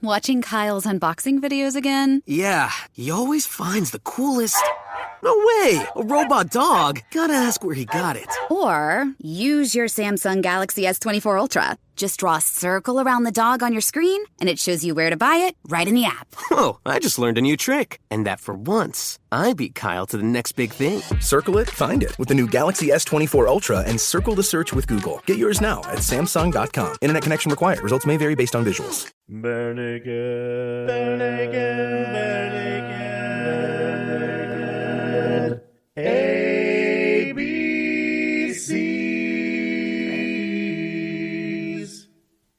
Watching Kyle's unboxing videos again? Yeah, he always finds the coolest... No way! A robot dog? Gotta ask where he got it. Or use your Samsung Galaxy S24 Ultra. Just draw a circle around the dog on your screen, and it shows you where to buy it right in the app. Whoa, I just learned a new trick. And that for once, I beat Kyle to the next big thing. Circle it, find it with the new Galaxy S24 Ultra and circle the search with Google. Get yours now at Samsung.com. Internet connection required. Results may vary based on visuals. Bare naked, bare naked, bare naked, ABCs.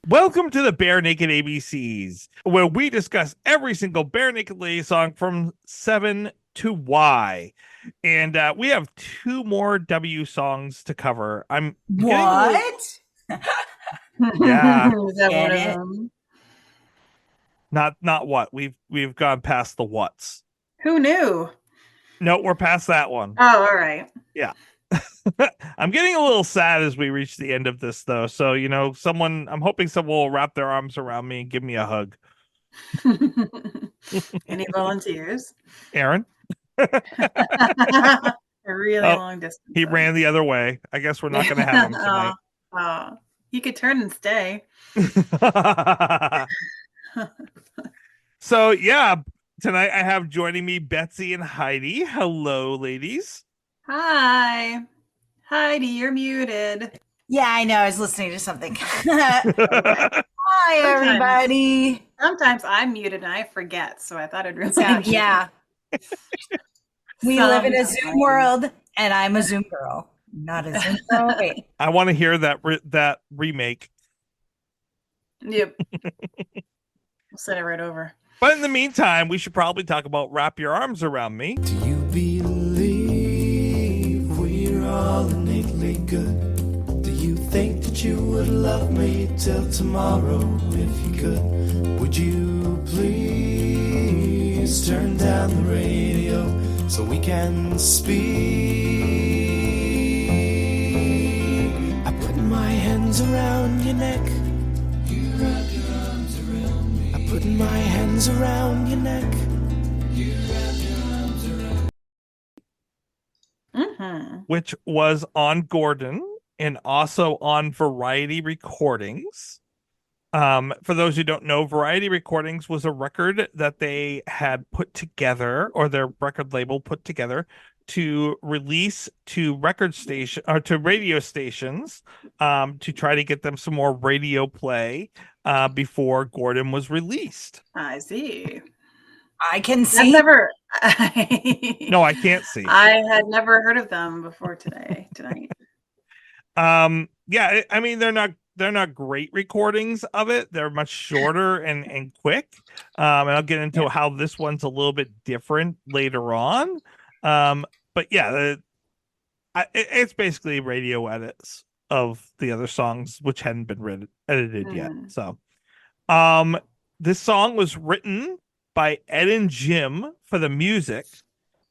Welcome to the Bare Naked ABCs, where we discuss every single Bare Naked Lady song from 7 to Y. And we have 2 more W songs to cover. What? Yeah. Is that one of them? Not what. We've gone past the whats. Who knew? No, we're past that one. Oh, all right. Yeah. I'm getting a little sad as we reach the end of this, though. So, I'm hoping someone will wrap their arms around me and give me a hug. Any volunteers? Aaron? A really long distance. He ran the other way. I guess we're not going to have him tonight. He could turn and stay. So, yeah, tonight I have joining me Betsy and Heidi. Hello, ladies. Hi. Heidi, you're muted. Yeah, I know. I was listening to something. Hi, everybody. Sometimes I'm muted and I forget, so I thought I'd really Yeah. We live in a Zoom world, and I'm a Zoom girl. Not a Zoom girl. Wait. I want to hear that remake. Yep. We'll send it right over. But in the meantime, we should probably talk about Wrap Your Arms Around Me. Do you believe we're all innately good? Do you think that you would love me till tomorrow if you could? Would you please turn down the radio so we can speak? I put my hands around your neck. You wrap your arms around me. I put my hands around your neck. You wrap your arms around. Which was on Gordon and also on Variety Recordings. For those who don't know, Variety Recordings was a record that they had put together, or their record label put together, to release to radio stations, to try to get them some more radio play before Gordon was released. I see. I can see. I've never. No, I can't see. I had never heard of them before tonight. Yeah, I mean they're not great recordings of it. They're much shorter and quick. And I'll get into how this one's a little bit different later on. But yeah, it's basically radio edits of the other songs, which hadn't been edited yet. So, this song was written by Ed and Jim for the music,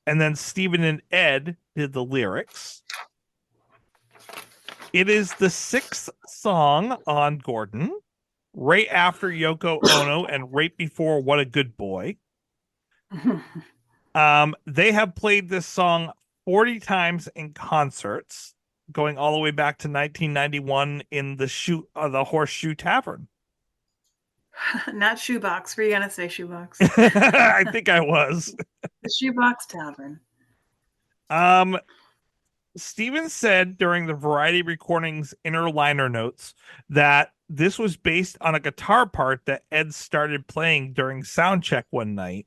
and then Stephen and Ed did the lyrics. It is the 6th song on Gordon, right after Yoko Ono and right before What a Good Boy. They have played this song 40 times in concerts, going all the way back to 1991 in the Horseshoe Tavern. Not Shoebox. Were you gonna say Shoebox? I think I was. The Shoebox Tavern. Steven said during the Variety Recordings inner liner notes that this was based on a guitar part that Ed started playing during sound check one night.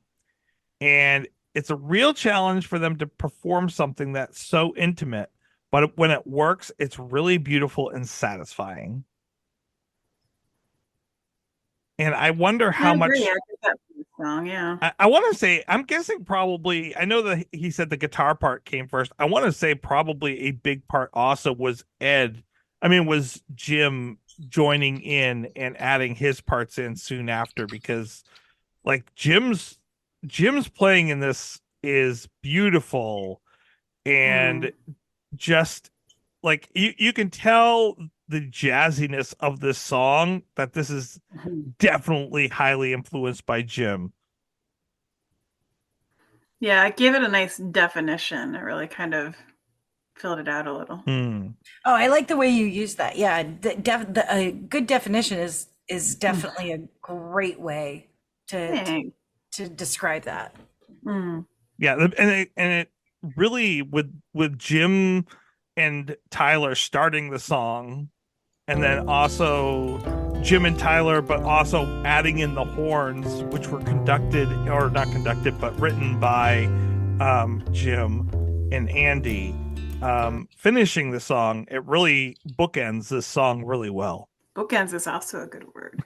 And it's a real challenge for them to perform something that's so intimate, but when it works, it's really beautiful and satisfying. And I wonder how much. I think that's a song, yeah. I want to say, I'm guessing probably, I know that he said the guitar part came first. I want to say probably a big part also was was Jim joining in and adding his parts in soon after, because like Jim's playing in this is beautiful and just like you can tell the jazziness of this song that this is definitely highly influenced by Jim. Yeah, I gave it a nice definition. It really kind of filled it out a little. Oh, I like the way you use that. Yeah, a good definition is definitely a great way to describe that. Yeah, and it really with Jim and Tyler starting the song, and then also Jim and Tyler, but also adding in the horns, which were not conducted, but written by Jim and Andy. Finishing the song, it really bookends this song really well. Bookends is also a good word.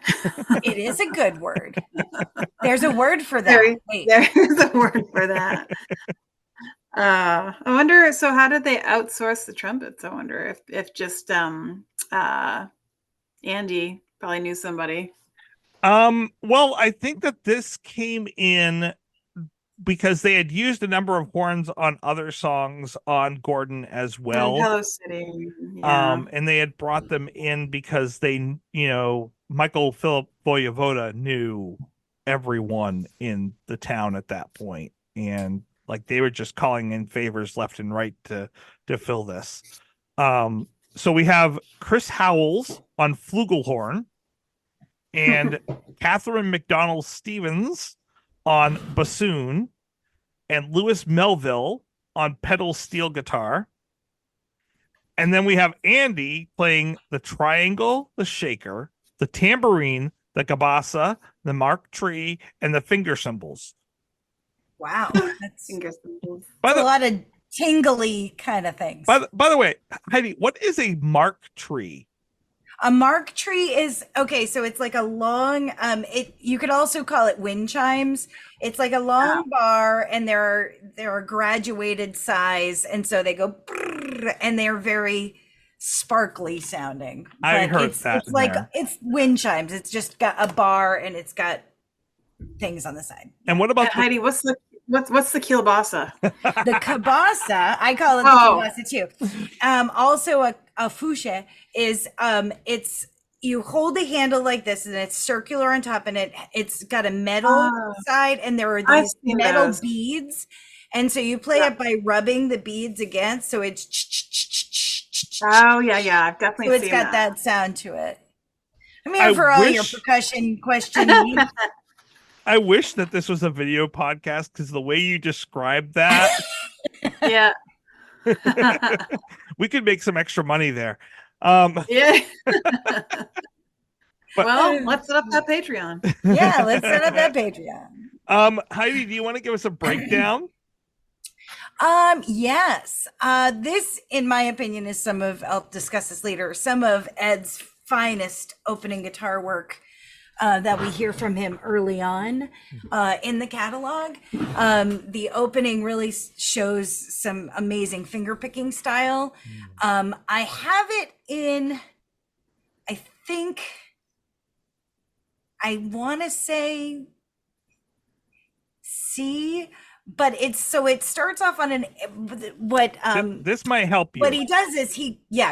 It is a good word. There's a word for that. There is a word for that. I wonder, so how did they outsource the trumpets? I wonder if just Andy probably knew somebody. Well, I think that this came in because they had used a number of horns on other songs on Gordon as well. Hello City. Yeah. And they had brought them in because they, Michael Philip Voyevoda knew everyone in the town at that point, and like they were just calling in favors left and right to fill this. So we have Chris Howells on flugelhorn and Catherine McDonald Stevens on bassoon, and Louis Melville on pedal steel guitar. And then we have Andy playing the triangle, the shaker, the tambourine, the cabasa, the mark tree, and the finger cymbals. Wow. That's Finger cymbals. a lot of tingly kind of things. By the way, Heidi, what is a mark tree? A mark tree is okay, so it's like a long you could also call it wind chimes. It's like a long bar, and they're graduated size, and so they go and they're very sparkly sounding. I heard that. It's like it's wind chimes. It's just got a bar and it's got things on the side. And what about Heidi, what's the kielbasa? The cabasa, I call it the kielbasa too. Also a fouché is it's you hold the handle like this, and it's circular on top, and it's got a metal side, and there are these metal beads, and so you play it by rubbing the beads against, so it's I've definitely so it's seen got that sound to it. I'm here for all your percussion questions. I wish that this was a video podcast, because the way you described that, yeah, we could make some extra money there. Yeah. Well, let's set up that Patreon. Yeah, let's set up that Patreon. Heidi, do you want to give us a breakdown? Yes. This, in my opinion, is I'll discuss this later, some of Ed's finest opening guitar work that we hear from him early on in the catalog. The opening really shows some amazing finger picking style. I have it in, I think, I want to say C, but it starts off on this might help you. What he does is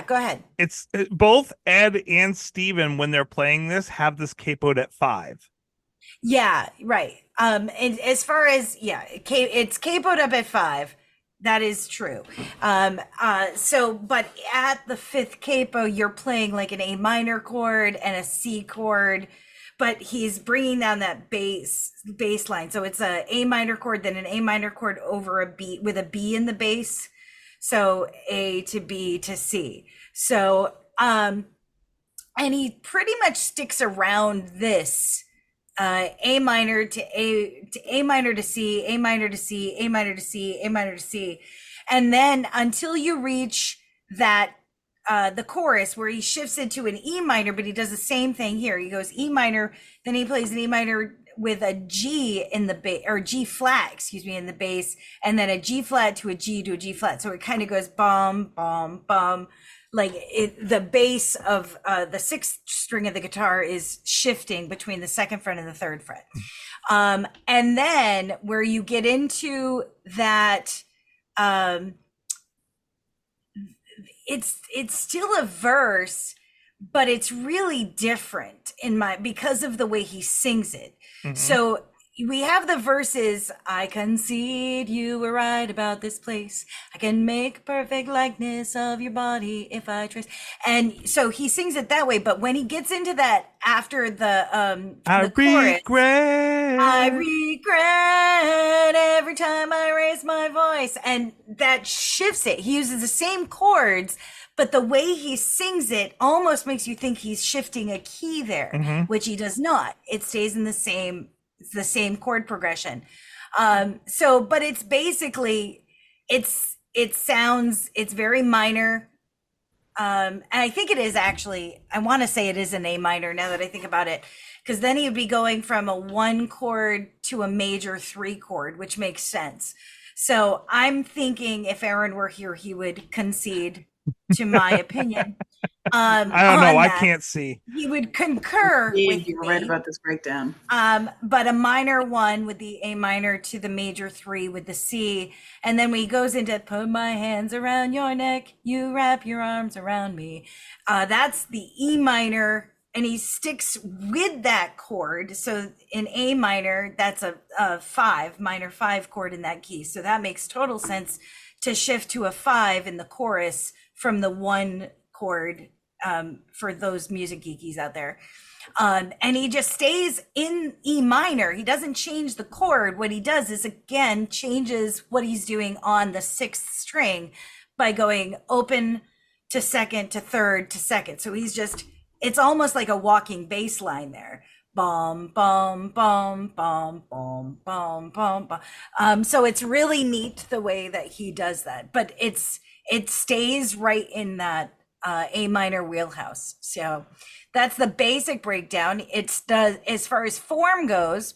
go ahead. It's both Ed and Steven, when they're playing this, have this capoed at 5. Yeah, right. And as far as it's capoed up at 5. That is true. But at the 5th capo, you're playing like an A minor chord and a C chord, but he's bringing down that bass line. So it's a A minor chord, then an A minor chord over a B with a B in the bass. So A to B to C. So, and he pretty much sticks around this, A minor to A minor to C, A minor to C, A minor to C, A minor to C. And then until you reach that, the chorus where he shifts into an E minor, but he does the same thing here. He goes E minor, then he plays an E minor with a G in the bass, or G flat, in the bass, and then a G flat to a G to a G flat. So it kind of goes bum, bum, bum. Like the bass of the 6th string of the guitar is shifting between the 2nd fret and the 3rd fret. And then where you get into that, it's still a verse, but it's really different because of the way he sings it. Mhm. So we have the verses, I concede you were right about this place. I can make perfect likeness of your body if I trace. And so he sings it that way. But when he gets into that after the chorus, I regret every time I raise my voice. And that shifts it. He uses the same chords, but the way he sings it almost makes you think he's shifting a key there, Mhm. which he does not. It stays in the same chord progression. But it's basically, it's very minor. And I think it is actually, I want to say it is an A minor now that I think about it, because then he'd be going from a 1 chord to a major 3 chord, which makes sense. So I'm thinking if Aaron were here, he would concede to my opinion. I don't know. I that. can't see. He would concur with You're me. right about this breakdown. But a minor 1 with the A minor to the major 3 with the C. And then when he goes into put my hands around your neck, you wrap your arms around me. That's the E minor, and he sticks with that chord. So in A minor, that's a 5, minor 5 chord in that key. So that makes total sense to shift to a 5 in the chorus from the 1 chord, for those music geekies out there. And he just stays in E minor. He doesn't change the chord. What he does is, again, changes what he's doing on the 6th string by going open to 2nd to 3rd to 2nd. So it's almost like a walking bass line there. Bum, bum, bum, bum, bum, bum, bum, bum. So it's really neat the way that he does that, but it stays right in that A minor wheelhouse. So that's the basic breakdown. As far as form goes,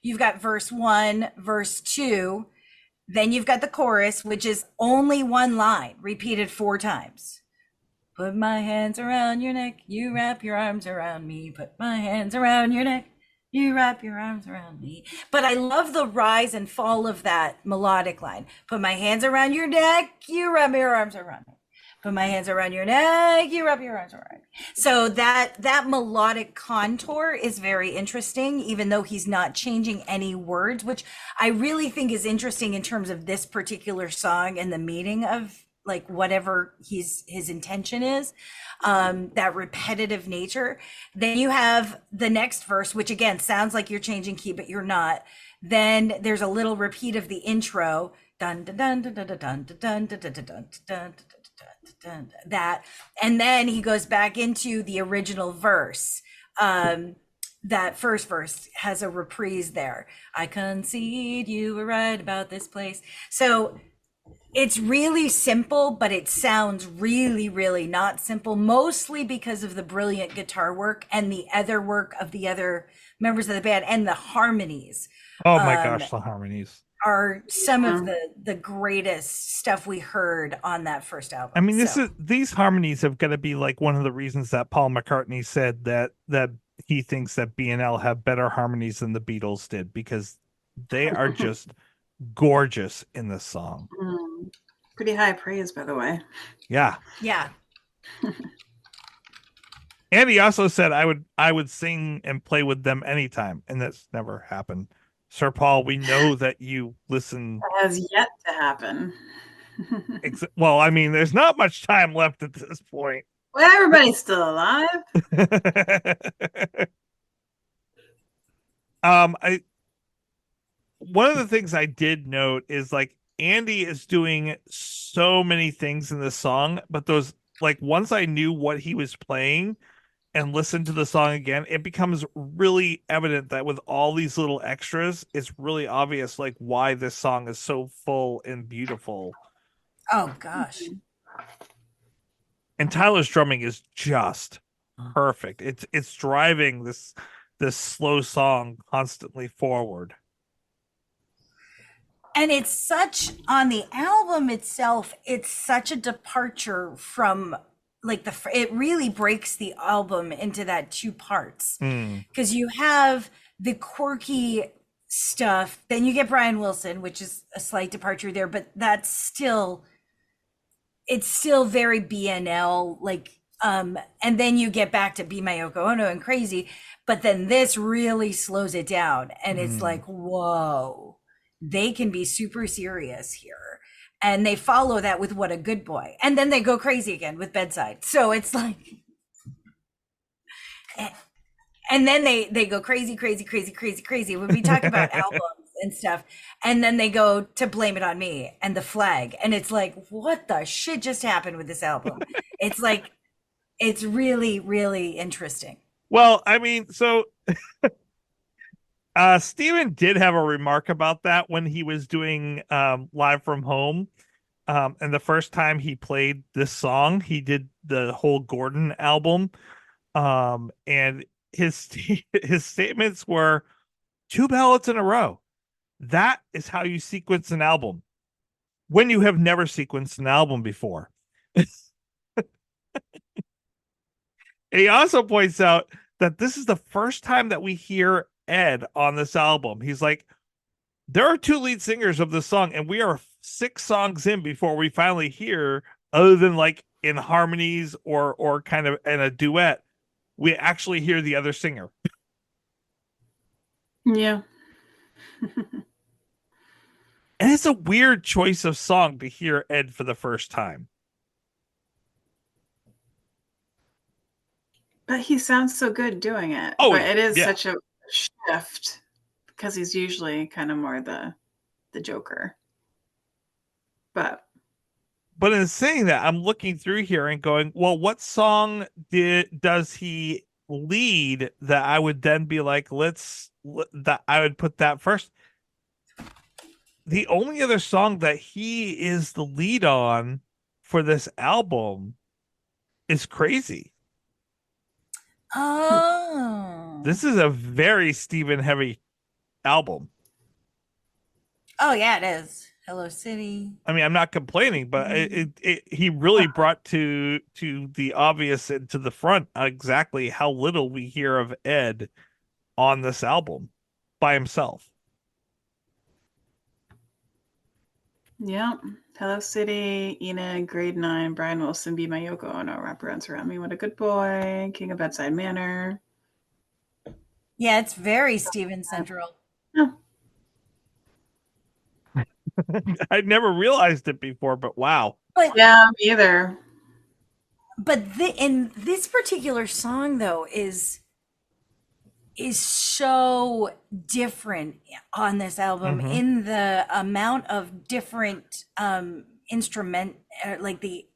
you've got verse 1, verse 2, then you've got the chorus, which is only 1 line repeated 4 times. Put my hands around your neck, you wrap your arms around me. Put my hands around your neck, you wrap your arms around me. But I love the rise and fall of that melodic line. Put my hands around your neck, you wrap your arms around me. Put my hands around your neck, you wrap your arms around me. So that melodic contour is very interesting, even though he's not changing any words, which I really think is interesting in terms of this particular song and the meaning of like whatever his intention is, that repetitive nature. Then you have the next verse, which again sounds like you're changing key, but you're not. Then there's a little repeat of the intro, dun dun dun dun dun dun dun dun dun dun dun dun dun, that, and then he goes back into the original verse. That first verse has a reprise there. I concede you were right about this place. So it's really simple, but it sounds really, really not simple, mostly because of the brilliant guitar work and the other work of the other members of the band, and the harmonies. Oh my gosh, the harmonies are some of the greatest stuff we heard on that first album. I mean, these harmonies have got to be like one of the reasons that Paul McCartney said that he thinks that B&L have better harmonies than the Beatles did, because they are just gorgeous in this song. Pretty high praise, by the way. Yeah. And he also said I would sing and play with them anytime, and that's never happened. Sir Paul, we know that you listen. That has yet to happen. Well, I mean, there's not much time left at this point. Well, everybody's still alive. One of the things I did note is like Andy is doing so many things in this song, but those, like, once I knew what he was playing and listened to the song again, it becomes really evident that with all these little extras, it's really obvious like why this song is so full and beautiful. Oh gosh. And Tyler's drumming is just perfect. It's driving this slow song constantly forward. And it's such, on the album itself, it's such a departure from like it really breaks the album into that 2 parts, because you have the quirky stuff, then you get Brian Wilson, which is a slight departure there, but it's still very B&L, like And then you get back to Be My Yoko Ono and Crazy, but then this really slows it down, and it's like, whoa, they can be super serious here. And they follow that with What a Good Boy, and then they go crazy again with Bedside. So it's like, and then they go crazy when we talk about albums and stuff, and then they go to Blame It on Me and The Flag, and it's like, what the shit just happened with this album? It's like, it's really, really interesting. Well, I mean, so Steven did have a remark about that when he was doing Live from Home. And the first time he played this song, he did the whole Gordon album. And his statements were 2 ballads in a row. That is how you sequence an album when you have never sequenced an album before. He also points out that this is the first time that we hear Ed on this album. He's like, there are 2 lead singers of this song, and we are 6 songs in before we finally hear, other than like in harmonies or kind of in a duet, we actually hear the other singer. Yeah. And it's a weird choice of song to hear Ed for the first time. But he sounds so good doing it. Oh, but it is yeah. such a shift because he's usually kind of more the Joker. But in saying that, I'm looking through here and going, well, what song does he lead that I would then be like, that I would put that first? The only other song that he is the lead on for this album is Crazy. Oh, This is a very Steven heavy album. Oh yeah, it is. Hello City. I mean, I'm not complaining, but he really brought to the obvious and to the front exactly how little we hear of Ed on this album by himself. yeah. Hello City, Ina, Grade 9, Brian Wilson, Be My Yoko Ono, Wraparounds Around Me, What a Good Boy, King of Bedside Manor. Yeah, it's very Steven Central. Yeah. I'd never realized it before, but wow. But Yeah, me either. But in this particular song though is so different on this album in the amount of different instrument, like the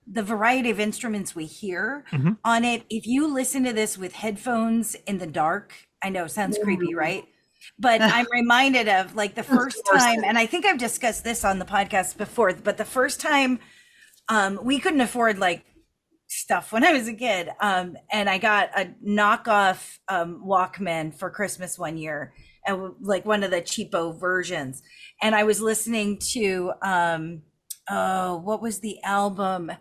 variety of instruments we hear on it. If you listen to this with headphones in the dark, I know, sounds creepy, right? But I'm reminded of like the first time, and I think I've discussed this on the podcast before, but the first time we couldn't afford like stuff when I was a kid. And I got a knockoff Walkman for Christmas one year, and like one of the cheapo versions. And I was listening to what was the album?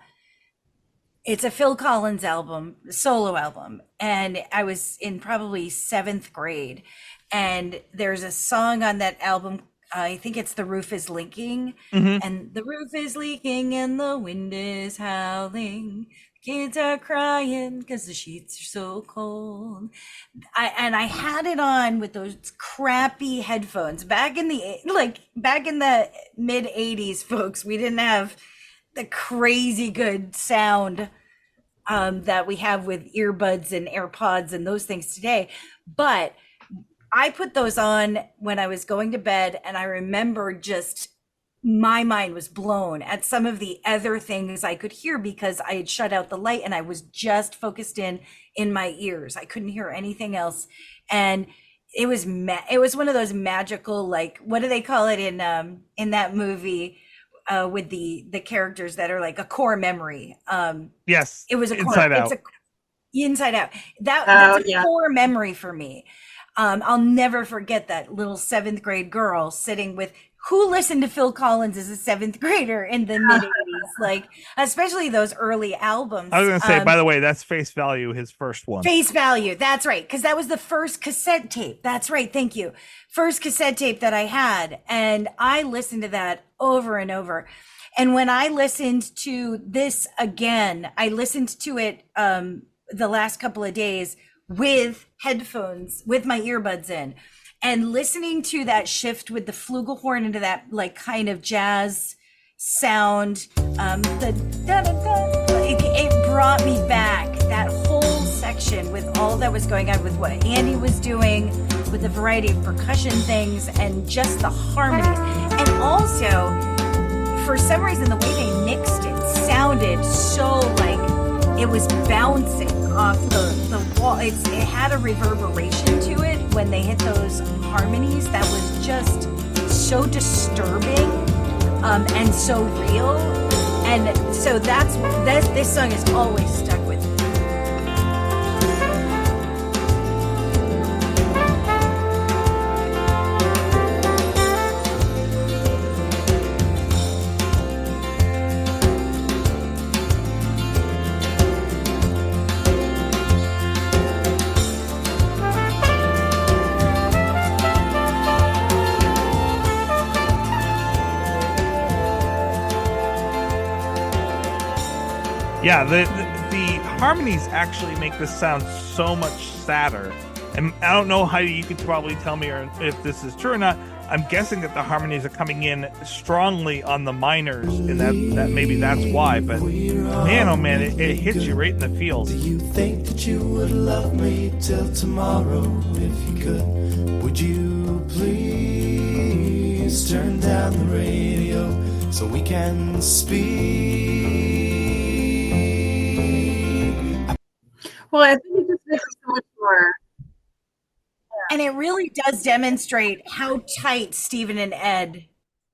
It's a Phil Collins album, solo album. And I was in probably 7th grade. And there's a song on that album, I think it's The Roof is Leaking. And the roof is leaking and the wind is howling. Kids are crying because the sheets are so cold. I had it on with those crappy headphones back in the mid 80s, folks. We didn't have the crazy good sound that we have with earbuds and AirPods and those things today. But I put those on when I was going to bed, and I remember just my mind was blown at some of the other things I could hear because I had shut out the light and I was just focused in my ears. I couldn't hear anything else. And it was one of those magical, like, what do they call it in that movie with the characters that are like a core memory? Yes. It was a Inside core, Out. Inside Out. That's a core memory for me. I'll never forget that little 7th grade girl sitting with, who listened to Phil Collins as a 7th grader in the mid 80s, like especially those early albums. I was going to say, by the way, that's Face Value, his first one. Face Value, that's right, because that was the first cassette tape. That's right, thank you. First cassette tape that I had, and I listened to that over and over. And when I listened to this again, I listened to it the last couple of days with headphones, with my earbuds in, and listening to that shift with the flugelhorn into that like kind of jazz sound, it brought me back. That whole section with all that was going on with what Andy was doing, with the variety of percussion things and just the harmonies. And also, for some reason, the way they mixed it sounded so like it was bouncing off the wall. It had a reverberation to it when they hit those harmonies that was just so disturbing and so real. And so this song has always stuck with me. Yeah, the harmonies actually make this sound so much sadder. And I don't know how you could probably tell me or if this is true or not. I'm guessing that the harmonies are coming in strongly on the minors, and that maybe that's why. But man, oh man, it hits you right in the feels. Do you think that you would love me till tomorrow if you could? Would you please turn down the radio so we can speak? Well, I think it just makes it so much more. And it really does demonstrate how tight Stephen and Ed,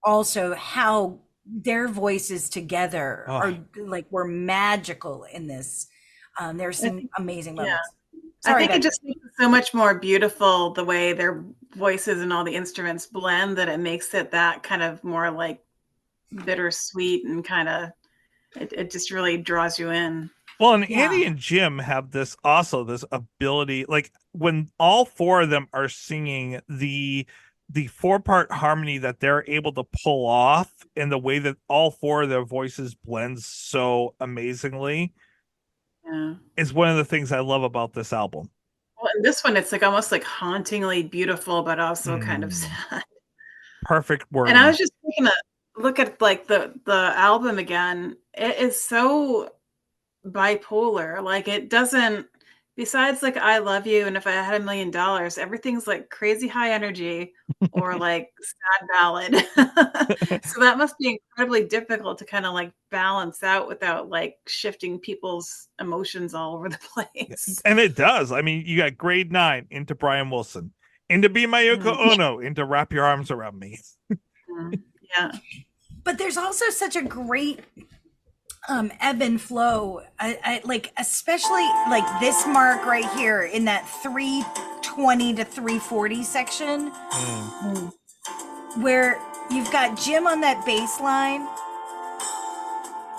also how their voices together were magical in this. There's some amazing moments. I think it just makes it so much more beautiful the way their voices and all the instruments blend, that it makes it that kind of more like bittersweet and kind of it just really draws you in. Well, and Andy and Jim have this ability, like when all four of them are singing, the 4-part harmony that they're able to pull off, and the way that all four of their voices blend so amazingly is one of the things I love about this album. Well, in this one, it's like almost like hauntingly beautiful, but also kind of sad. Perfect word. And I was just taking a look at like the album again. It is so bipolar. Like it doesn't, besides like I Love You and If I Had $1 Million, everything's like crazy high energy or like sad ballad. So that must be incredibly difficult to kind of like balance out without like shifting people's emotions all over the place. And it does. I mean, you got Grade 9 into Brian Wilson, into Be My Yoko Ono, into Wrap Your Arms Around Me. Yeah. But there's also such a great ebb and flow. I like, especially like this mark right here in that 320 to 340 section, where you've got Jim on that bass line,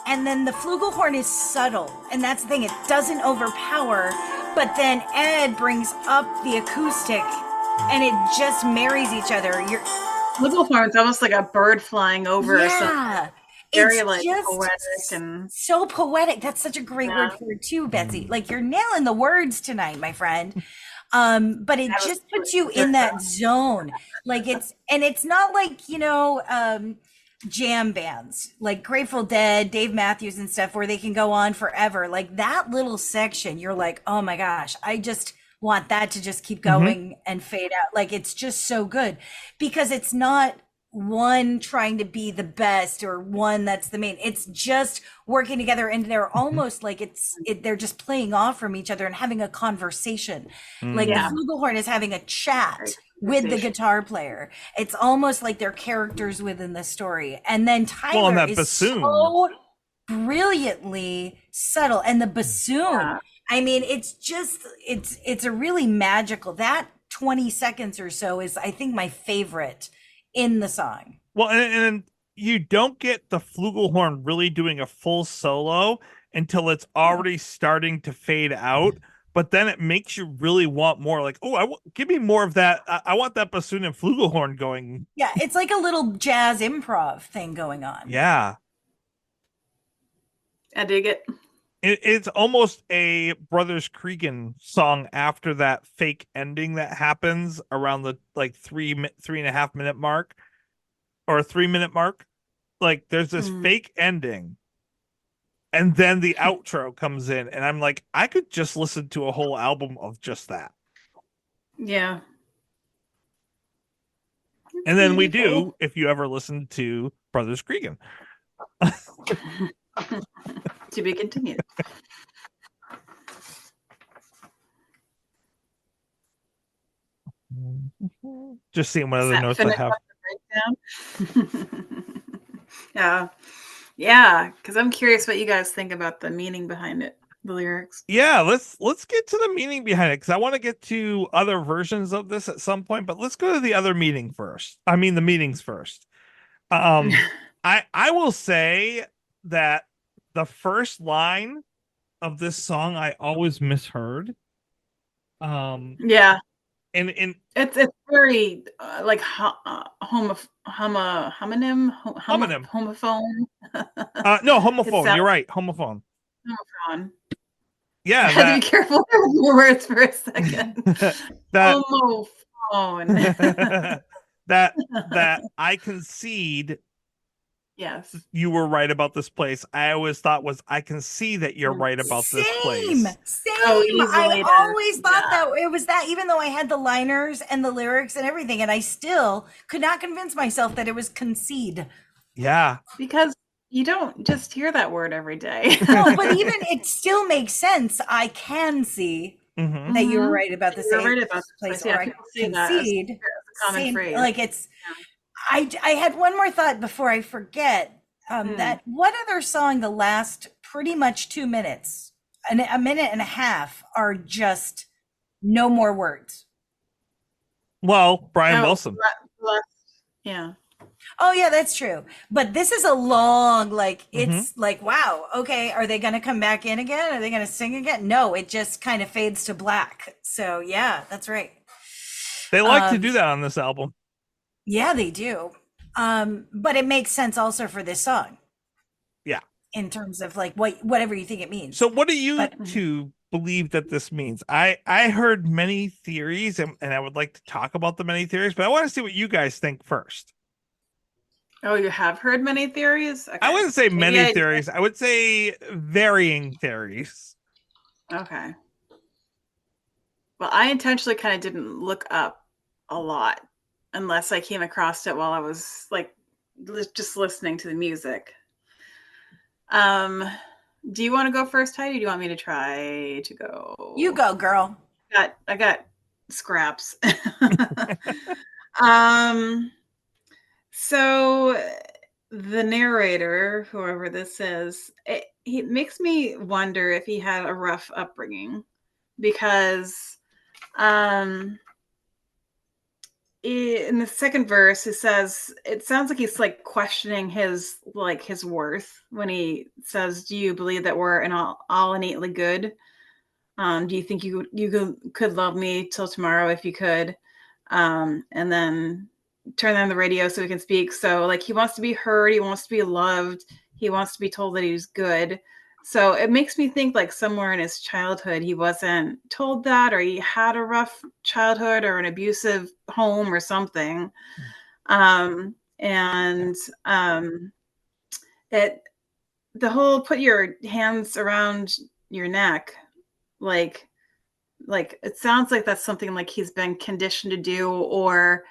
and then the flugelhorn is subtle, and that's the thing, it doesn't overpower, but then Ed brings up the acoustic and it just marries each other. Flugelhorn's almost like a bird flying over or something. Very It's like just poetic and so poetic. That's such a great word for it too, Betsy. Like you're nailing the words tonight, my friend. But it just puts you in that zone. Like it's not like, jam bands like Grateful Dead, Dave Matthews and stuff where they can go on forever. Like that little section, you're like, oh my gosh, I just want that to just keep going and fade out. Like it's just so good because it's not one trying to be the best or one that's the main. It's just working together, and they're almost like they're just playing off from each other and having a conversation. Like the flugelhorn is having a chat with the guitar player. It's almost like they're characters within the story. And then Tyler is so brilliantly subtle, and the bassoon. I mean, it's just it's a really magical. That 20 seconds or so is, I think, my favorite in the song. Well, and you don't get the flugelhorn really doing a full solo until it's already starting to fade out, but then it makes you really want more. Like, give me more of that. I want that bassoon and flugelhorn going. Yeah, it's like a little jazz improv thing going on. Yeah. I dig it. It's almost a Brothers Cregan song after that fake ending that happens around the like 3.5 minute mark or a 3 minute mark. Like there's this fake ending, and then the outro comes in, and I'm like, I could just listen to a whole album of just that. Yeah. And then we do, if you ever listen to Brothers Cregan. To be continued. Just seeing what other notes I have. Yeah. Yeah, because I'm curious what you guys think about the meaning behind it, the lyrics. Yeah, let's get to the meaning behind it, because I want to get to other versions of this at some point, but let's go to the other meaning first. I mean the meanings first. I will say that the first line of this song I always misheard. Yeah. And it's very like homonym, homophone. No, homophone. You're right, homophone. Homophone. Yeah, I had to be careful with your words for a second. Homophone. that I concede. Yes, you were right about this place. I always thought was I can see that you're right about this place. Same. I always thought that it was that, even though I had the liners and the lyrics and everything, and I still could not convince myself that it was concede. Yeah, because you don't just hear that word every day. No, but even it still makes sense. I can see that you were right about the same place, or I concede. Common phrase. Like it's. I had one more thought before I forget. That what other song the last pretty much 2 minutes, a minute and a half, are just no more words? Well, Brian Wilson. Yeah. Oh yeah, that's true. But this is a long, like it's like, wow, okay, are they going to come back in again? Are they going to sing again? No, it just kind of fades to black. So yeah, that's right. They like to do that on this album. Yeah, they do. But it makes sense also for this song. Yeah. In terms of like whatever you think it means. So what do you two believe that this means? I heard many theories, and I would like to talk about the many theories, but I want to see what you guys think first. Oh, you have heard many theories? Okay. I wouldn't say many theories. I would say varying theories. Okay. Well, I intentionally kind of didn't look up a lot unless I came across it while I was like just listening to the music. Do you want to go first, Heidi? Or do you want me to try to go? You go, girl. I got scraps. So the narrator, whoever this is, he makes me wonder if he had a rough upbringing, because in the second verse, it says, it sounds like he's like questioning his worth when he says, "Do you believe that we're all innately good? Do you think you could love me till tomorrow if you could?" And then turn on the radio so he can speak. So like he wants to be heard, he wants to be loved, he wants to be told that he's good. So it makes me think like somewhere in his childhood he wasn't told that, or he had a rough childhood or an abusive home or something. The whole put your hands around your neck, like it sounds like that's something like he's been conditioned to do, or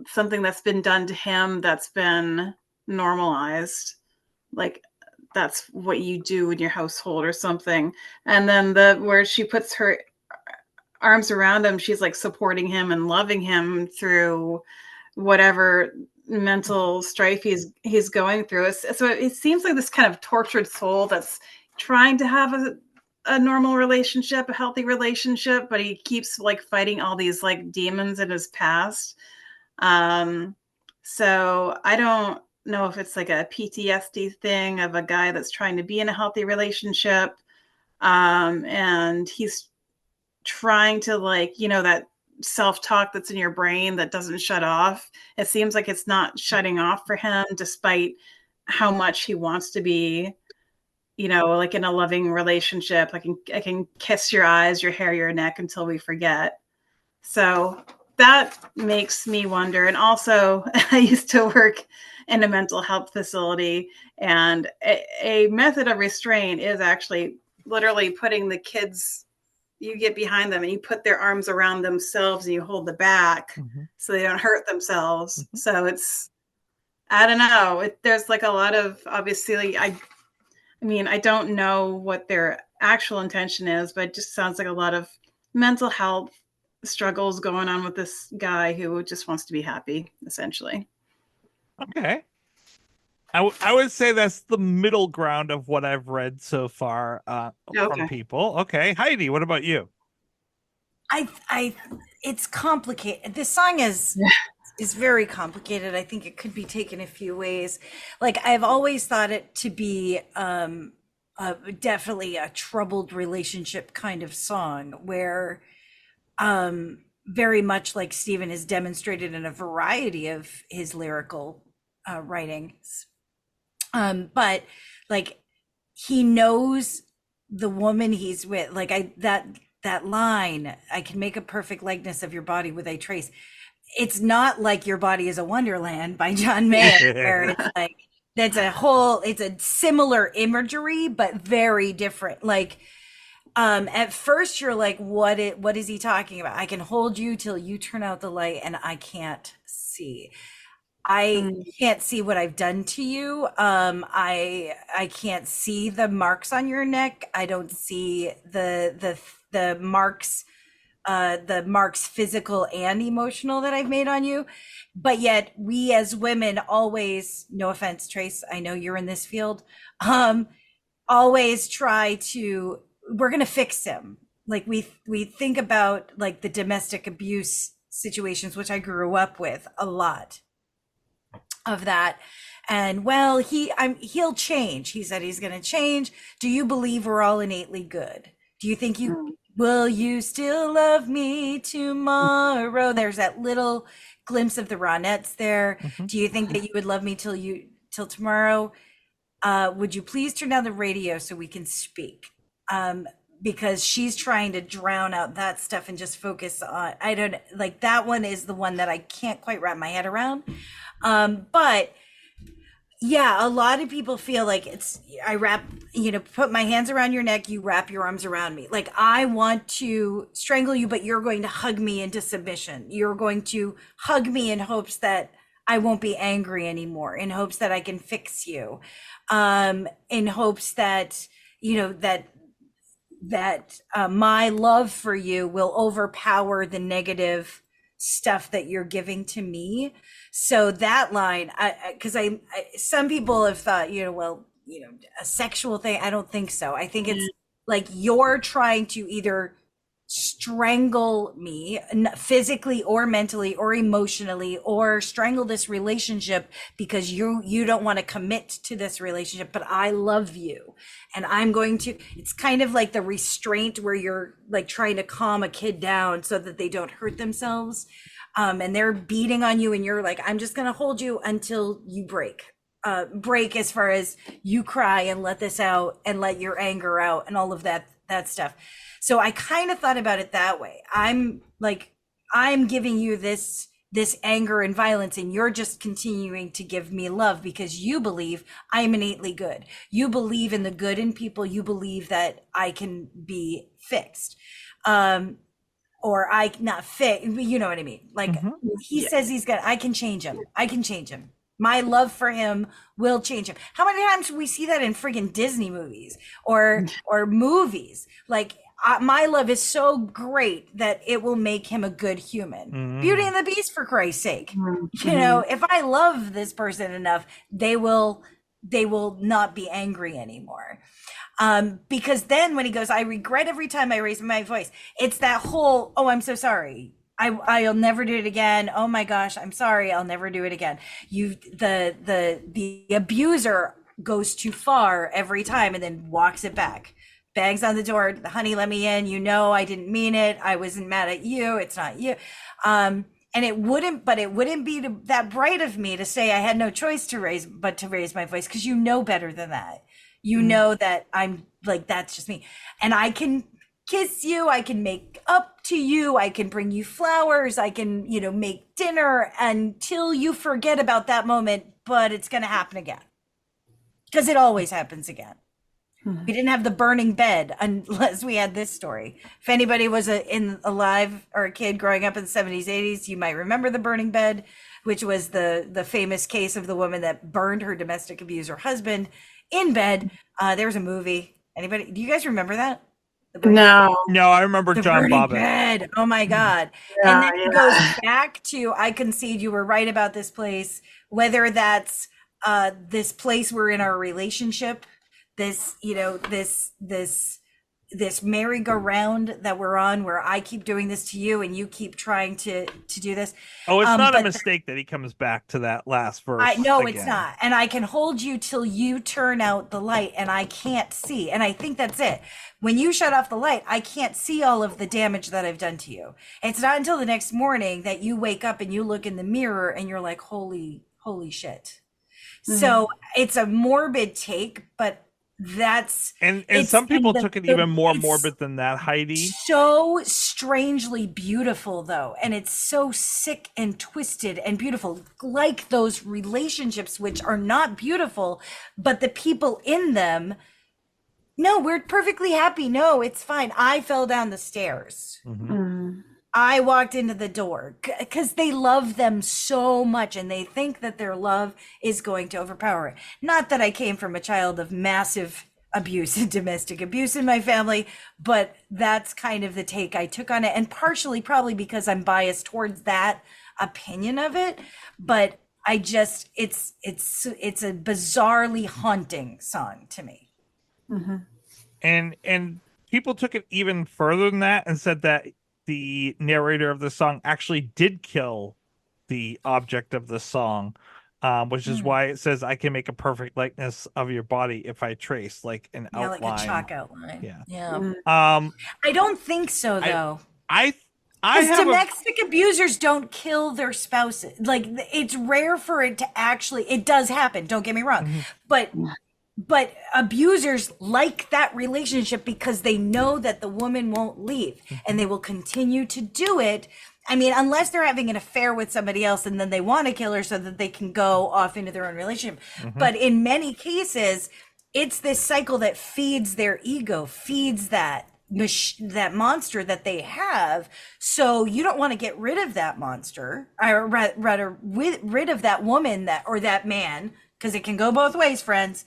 something that's been done to him that's been normalized, like that's what you do in your household or something. And then where she puts her arms around him, she's like supporting him and loving him through whatever mental strife he's going through. So it seems like this kind of tortured soul that's trying to have a normal relationship, a healthy relationship, but he keeps like fighting all these like demons in his past. So I don't know if it's like a PTSD thing of a guy that's trying to be in a healthy relationship. And he's trying to like, that self-talk that's in your brain that doesn't shut off. It seems like it's not shutting off for him, despite how much he wants to be like in a loving relationship, I can kiss your eyes, your hair, your neck until we forget. So that makes me wonder. And also, I used to work in a mental health facility, and a method of restraint is actually literally putting the kids, you get behind them and you put their arms around themselves and you hold the back so they don't hurt themselves. So it's, I don't know. There's like a lot of, obviously, I mean, I don't know what their actual intention is, but it just sounds like a lot of mental health struggles going on with this guy who just wants to be happy, essentially. Okay. I would say that's the middle ground of what I've read so far from people. Okay. Heidi, what about you? It's complicated. This song is very complicated. I think it could be taken a few ways. Like, I've always thought it to be definitely a troubled relationship kind of song, where very much like Stephen has demonstrated in a variety of his lyrical writings. But like, he knows the woman he's with. Like, that line, I can make a perfect likeness of your body with a trace. It's not like Your Body is a Wonderland by John Mayer, where it's like, it's a similar imagery, but very different. Like, at first you're like, what is he talking about? I can hold you till you turn out the light and I can't see. I can't see what I've done to you. I can't see the marks on your neck. I don't see the marks, physical and emotional, that I've made on you. But yet we as women always, no offense, Trace, I know you're in this field, always try to, we're going to fix him. Like, we think about like the domestic abuse situations, which I grew up with a lot of that. And well, he'll change. He said he's going to change. Do you believe we're all innately good? Do you think will you still love me tomorrow? There's that little glimpse of the Ronettes there. Do you think that you would love me till tomorrow? Would you please turn down the radio so we can speak? Because she's trying to drown out that stuff and just focus on, I don't, like, that one is the one that I can't quite wrap my head around. But yeah, a lot of people feel like I wrap, put my hands around your neck, you wrap your arms around me. Like, I want to strangle you, but you're going to hug me into submission. You're going to hug me in hopes that I won't be angry anymore, in hopes that I can fix you, in hopes that, that my love for you will overpower the negative stuff that you're giving to me. So that line, because some people have thought, a sexual thing. I don't think so. I think it's like you're trying to either strangle me physically or mentally or emotionally, or strangle this relationship because you don't want to commit to this relationship, but I love you and I'm going to. It's kind of like the restraint where you're like trying to calm a kid down so that they don't hurt themselves, and they're beating on you and you're like, I'm just going to hold you until you break as far as you cry and let this out and let your anger out and all of that stuff. So I kind of thought about it that way. I'm giving you this anger and violence, and you're just continuing to give me love because you believe I'm innately good. You believe in the good in people. You believe that I can be fixed. Or I not fit, you know what I mean? Like, he says he's good. I can change him. I can change him. My love for him will change him. How many times do we see that in friggin' Disney movies or movies? Like, my love is so great that it will make him a good human. Beauty and the Beast, for Christ's sake. If I love this person enough, they will not be angry anymore. Because then when he goes, I regret every time I raise my voice, it's that whole, oh, I'm so sorry. I'll never do it again. Oh my gosh, I'm sorry. I'll never do it again. The abuser goes too far every time and then walks it back. Bangs on the door. Honey, let me in. I didn't mean it. I wasn't mad at you. It's not you. And it wouldn't be that bright of me to say I had no choice to raise my voice, because you know better than that. You know that I'm like, that's just me. And I can kiss you, I can make up to you, I can bring you flowers, I can, make dinner until you forget about that moment, but it's going to happen again. Because it always happens again. We didn't have the burning bed unless we had this story. If anybody was alive or a kid growing up in the 70s, 80s, you might remember the burning bed, which was the famous case of the woman that burned her domestic abuser husband in bed. There was a movie. Anybody? Do you guys remember that? No. No, I remember The John burning Bobbitt. bed. Oh my God. Yeah, And then it goes back to, I concede you were right about this place, whether that's this place we're in our relationship, this, this merry-go-round that we're on, where I keep doing this to you and you keep trying to do this. Oh, it's not a mistake that he comes back to that last verse. I know it's not. And I can hold you till you turn out the light and I can't see. And I think that's it. When you shut off the light, I can't see all of the damage that I've done to you. It's not until the next morning that you wake up and you look in the mirror and you're like, holy shit. So it's a morbid take, but that's and some people took it even more morbid than that, Heidi. So strangely beautiful though, and it's so sick and twisted and beautiful, like those relationships which are not beautiful, but the people in them, no, we're perfectly happy, no, it's fine. I fell down the stairs. I walked into the door because they love them so much and they think that their love is going to overpower it. Not that I came from a child of massive abuse and domestic abuse in my family, but that's kind of the take I took on it. And partially probably because I'm biased towards that opinion of it. But I just, it's a bizarrely haunting song to me. And people took it even further than that and said that the narrator of the song actually did kill the object of the song, which is why it says, I can make a perfect likeness of your body if I trace like an outline. Like a chalk outline. Yeah. I don't think so though. I domestic abusers don't kill their spouses. Like, it's rare for it to actually, it does happen, don't get me wrong. But abusers like that relationship because they know that the woman won't leave and they will continue to do it. I mean, unless they're having an affair with somebody else and then they want to kill her so that they can go off into their own relationship. But in many cases, it's this cycle that feeds their ego, feeds that monster that they have. So you don't want to get rid of that monster, or rather rid of that woman or that man, because it can go both ways, friends.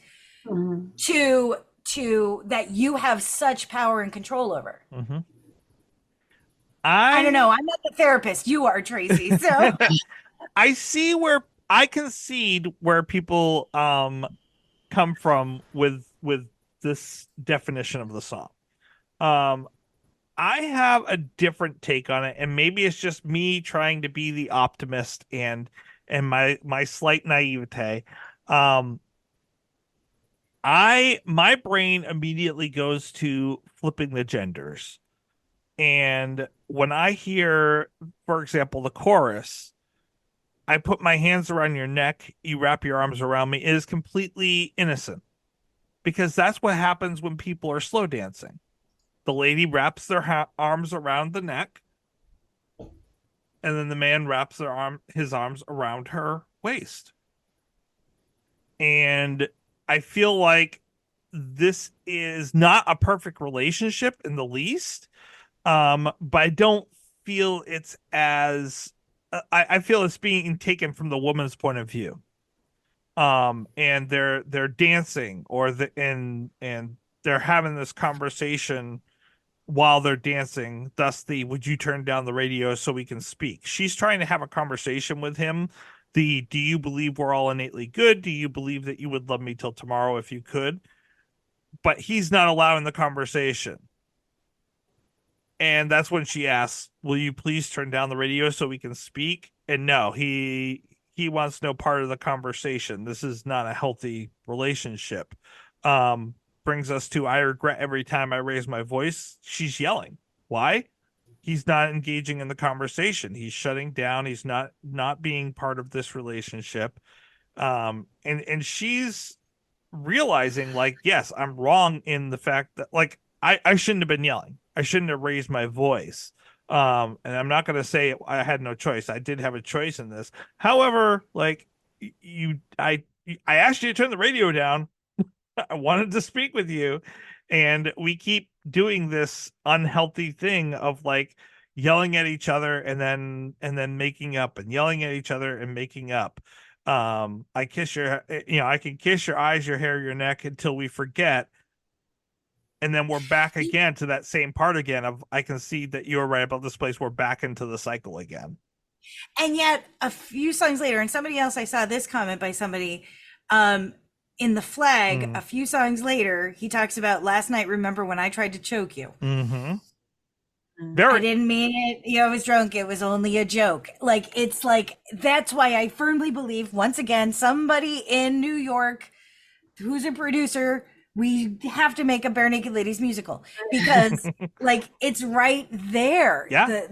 To that you have such power and control over. I don't know. I'm not the therapist. You are, Tracy. So I see where I concede where people come from with this definition of the song. I have a different take on it, and maybe it's just me trying to be the optimist and my slight naivete. My brain immediately goes to flipping the genders. And when I hear, for example, the chorus, I put my hands around your neck, you wrap your arms around me, it is completely innocent. Because that's what happens when people are slow dancing. The lady wraps their arms around the neck, and then the man wraps his arms around her waist. And I feel like this is not a perfect relationship in the least, but I don't feel it's as I feel it's being taken from the woman's point of view. And they're dancing, and they're having this conversation while they're dancing. Thus, would you turn down the radio so we can speak? She's trying to have a conversation with him. Do you believe we're all innately good? Do you believe that you would love me till tomorrow if you could? But he's not allowing the conversation. And that's when she asks, will you please turn down the radio so we can speak? And no, he wants no part of the conversation. This is not a healthy relationship. Brings us to, I regret every time I raise my voice. She's yelling. Why? He's not engaging in the conversation. He's shutting down. He's not being part of this relationship. And she's realizing like, yes, I'm wrong in the fact that like I shouldn't have been yelling. I shouldn't have raised my voice. And I'm not going to say I had no choice. I did have a choice in this. However, like I asked you to turn the radio down. I wanted to speak with you, and we keep doing this unhealthy thing of like yelling at each other and then making up, and yelling at each other and making up. I kiss your, I can kiss your eyes, your hair, your neck until we forget, and then we're back again to that same part again of I can see that you were right about this place. We're back into the cycle again. And yet a few songs later, and somebody else, I saw this comment by somebody, in the flag, a few songs later, he talks about last night. Remember when I tried to choke you? Mm-hmm. I didn't mean it. I was drunk. It was only a joke. Like, it's like, that's why I firmly believe, once again, somebody in New York who's a producer, we have to make a Bare Naked Ladies musical, because like, it's right there. Yeah.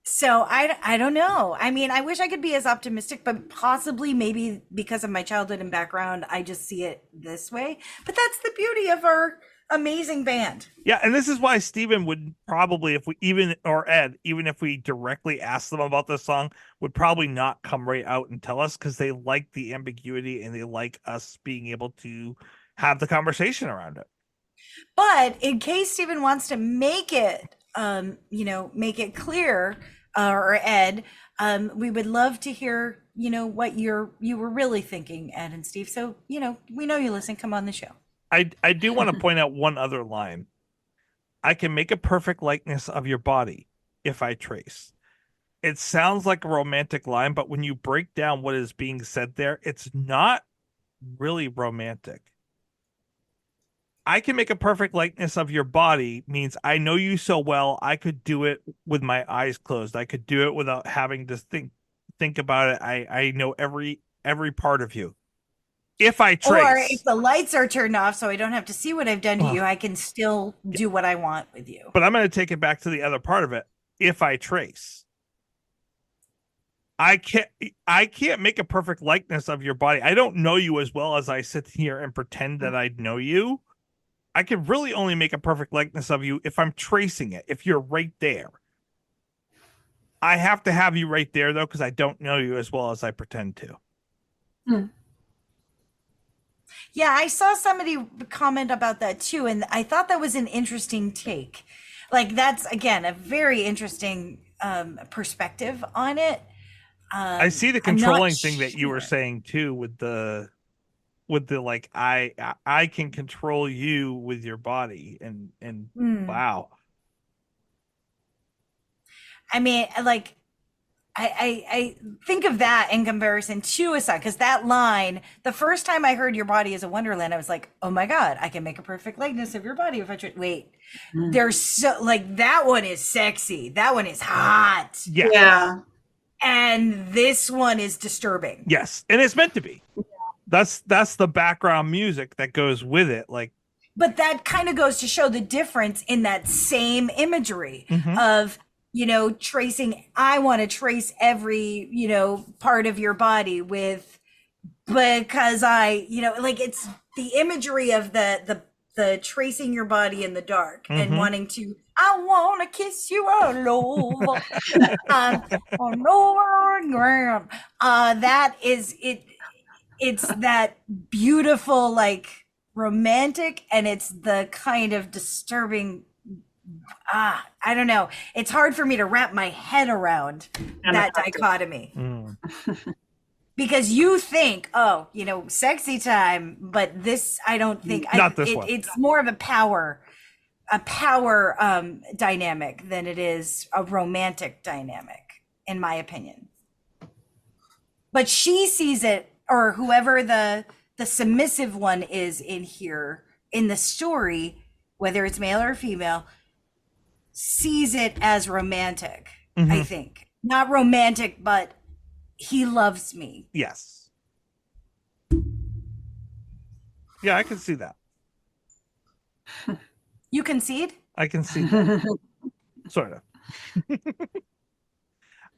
So I don't know. I mean, I wish I could be as optimistic, but possibly maybe because of my childhood and background, I just see it this way. But that's the beauty of our amazing band. Yeah, and this is why Steven would probably, Ed, even if we directly asked them about this song, would probably not come right out and tell us, because they like the ambiguity and they like us being able to have the conversation around it. But in case Steven wants to make it, make it clear, or Ed, we would love to hear, what you were really thinking, Ed and Steve. So, we know you listen. Come on the show. I do want to point out one other line. I can make a perfect likeness of your body if I trace. It sounds like a romantic line, but when you break down what is being said there, it's not really romantic. I can make a perfect likeness of your body means I know you so well, I could do it with my eyes closed. I could do it without having to think about it. I know every part of you. If I trace. Or if the lights are turned off so I don't have to see what I've done to you, I can still do what I want with you. But I'm going to take it back to the other part of it. If I trace. I can't make a perfect likeness of your body. I don't know you as well as I sit here and pretend that I know you. I can really only make a perfect likeness of you if I'm tracing it, if you're right there. I have to have you right there, though, because I don't know you as well as I pretend to. Yeah, I saw somebody comment about that too, and I thought that was an interesting take. Like, that's, again, a very interesting perspective on it. I see the controlling thing that you were saying too, with the like I can control you with your body, and wow. I mean, like, I think of that in comparison to a song, because that line, the first time I heard "Your Body is a Wonderland," I was like, oh my God, I can make a perfect likeness of your body if I try. Wait, there's so, like, that one is sexy, that one is hot. Yes. Yeah. And this one is disturbing. Yes, and it's meant to be. That's the background music that goes with it, like. But that kind of goes to show the difference in that same imagery of, tracing. I want to trace every, part of your body with, because I, like, it's the imagery of the tracing your body in the dark and wanting to, I want to kiss you all over, on over ground. That is it. It's that beautiful, like, romantic, and it's the kind of disturbing. I don't know. It's hard for me to wrap my head around that dichotomy. Because you think, sexy time, but this, I don't think. Not this one. It's more of a power dynamic than it is a romantic dynamic, in my opinion. But she sees it, or whoever the submissive one is in here, in the story, whether it's male or female, sees it as romantic, I think. Not romantic, but he loves me. Yes. Yeah, I can see that. You concede? I can see that. Sort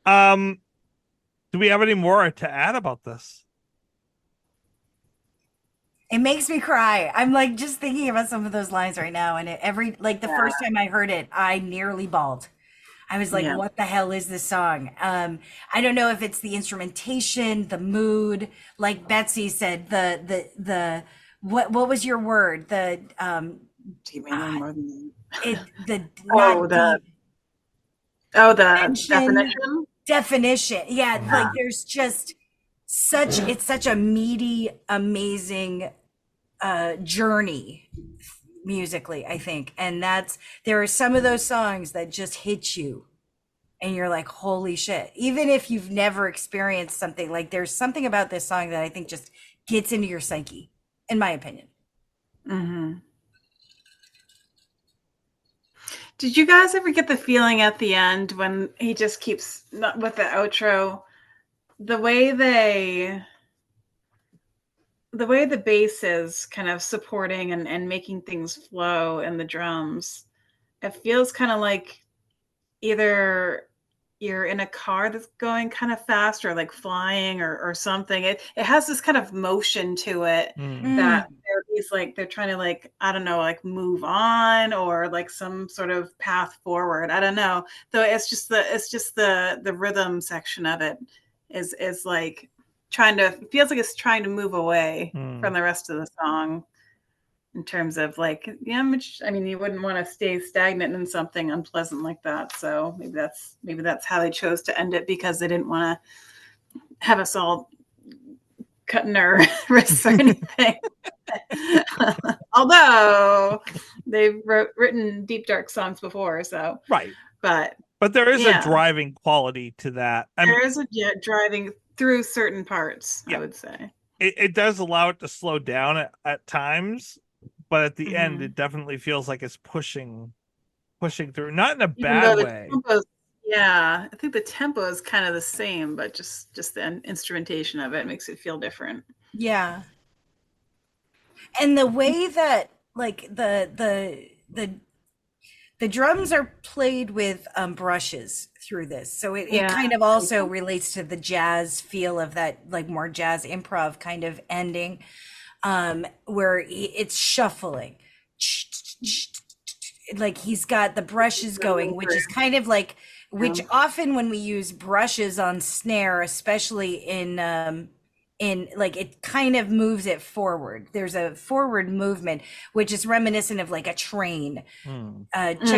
of. Do we have any more to add about this? It makes me cry. I'm like just thinking about some of those lines right now, and the first time I heard it, I nearly bawled. I was like, Yeah. "What the hell is this song?" I don't know if it's the instrumentation, the mood, like Betsy said. The what was your word? The Give me one more than it the Oh, not the deep the tension definition. definition. Yeah, Yeah. like there's just it's such a meaty, amazing journey musically, I think. And there are some of those songs that just hit you and you're like, holy shit. Even if you've never experienced something, like there's something about this song that I think just gets into your psyche, in my opinion. Mm-hmm. Did you guys ever get the feeling at the end when he just keeps not with the outro, the way the bass is kind of supporting and making things flow and the drums, it feels kind of like either you're in a car that's going kind of fast or like flying or something. It has this kind of motion to it that they're trying to like, I don't know, like move on or like some sort of path forward. I don't know. Though it's just the rhythm section of it is like feels like it's trying to move away from the rest of the song. In terms of like, yeah, I mean, you wouldn't want to stay stagnant in something unpleasant like that. So maybe that's how they chose to end it, because they didn't want to have us all cutting our wrists or anything. Although they've written deep dark songs before, so Right. but there is a yeah. driving quality to that. There is a driving through certain parts. Yeah. I would say it does allow it to slow down at times, but at the end, it definitely feels like it's pushing through, not in a bad way. Yeah, I think the tempo is kind of the same, but just the instrumentation of it makes it feel different. Yeah. And the way that like the drums are played with brushes through this, so it kind of also relates to the jazz feel of that, like more jazz improv kind of ending, where it's shuffling, like he's got the brushes going, which is kind of like, which often when we use brushes on snare, especially in like, it kind of moves it forward. There's a forward movement, which is reminiscent of like a train. I was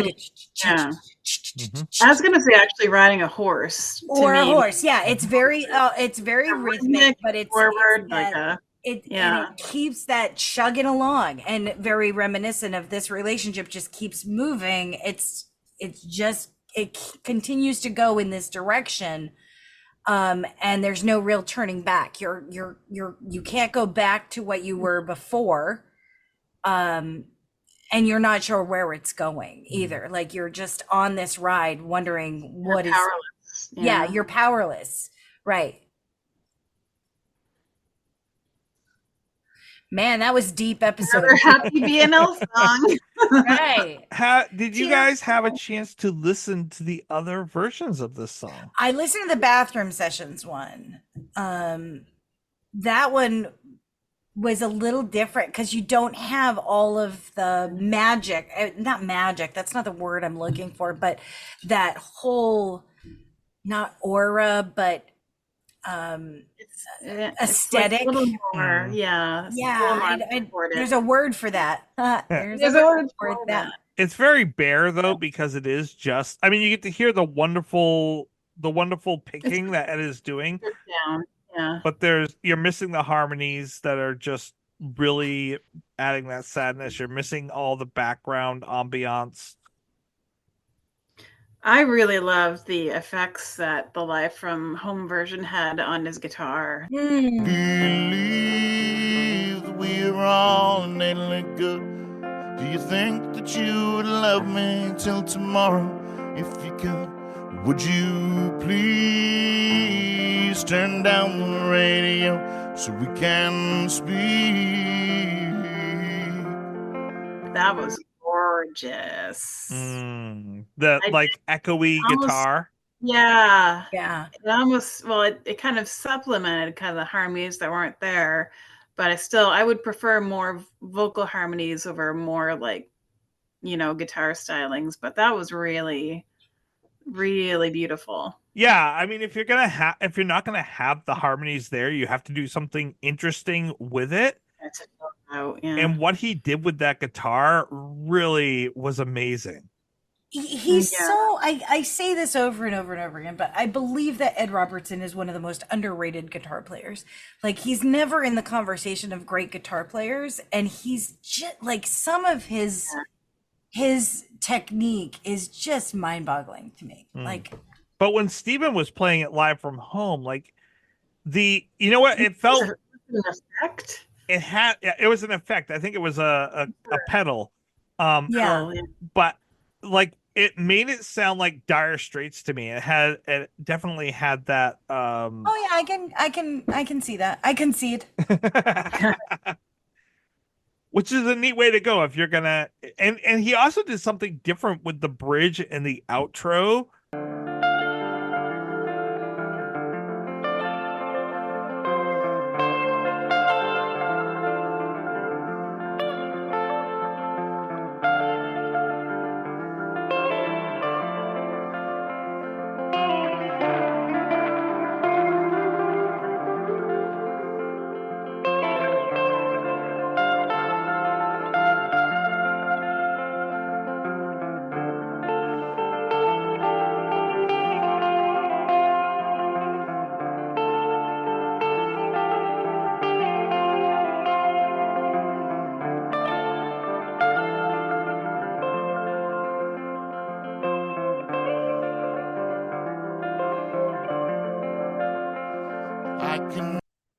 gonna say actually riding a horse or a horse. Yeah, it's very rhythmic, but it's forward, and it keeps that chugging along, and very reminiscent of this relationship. Just keeps moving. It continues to go in this direction. And there's no real turning back. You can't go back to what you were before. And you're not sure where it's going either. Like, you're just on this ride wondering what is powerless. Yeah, you're powerless. Right. Man, that was deep episode. Another happy BNL song. Right. Did you guys have a chance to listen to the other versions of this song? I listened to the bathroom sessions one. That one was a little different because you don't have all of the magic. Not magic, that's not the word I'm looking for, but that whole, not aura, but it's aesthetic. Like a little more, there's a word for that. There's a word for that. It's very bare though, because it is just, I mean, you get to hear the wonderful picking that Ed is doing. Yeah. But you're missing the harmonies that are just really adding that sadness. You're missing all the background ambiance. I really love the effects that the Live from Home version had on his guitar. Believe we're all innately good. Do you think that you would love me till tomorrow if you could? Would you please turn down the radio so we can speak? That was gorgeous. Like echoey guitar. Yeah. It almost, it kind of supplemented kind of the harmonies that weren't there, but I would prefer more vocal harmonies over more like, guitar stylings. But that was really, really beautiful. Yeah, I mean, if you're not gonna have the harmonies there, you have to do something interesting with it. And what he did with that guitar really was amazing. He's so, I say this over and over and over again, but I believe that Ed Robertson is one of the most underrated guitar players. Like, he's never in the conversation of great guitar players, and he's just like, some of his technique is just mind-boggling to me. But when Steven was playing it live from home, like it felt an effect. It was an effect. I think it was a pedal. Yeah. But like it made it sound like Dire Straits to me. It definitely had that. Oh yeah, I can see that. I concede. Which is a neat way to go if you're gonna. And he also did something different with the bridge and the outro.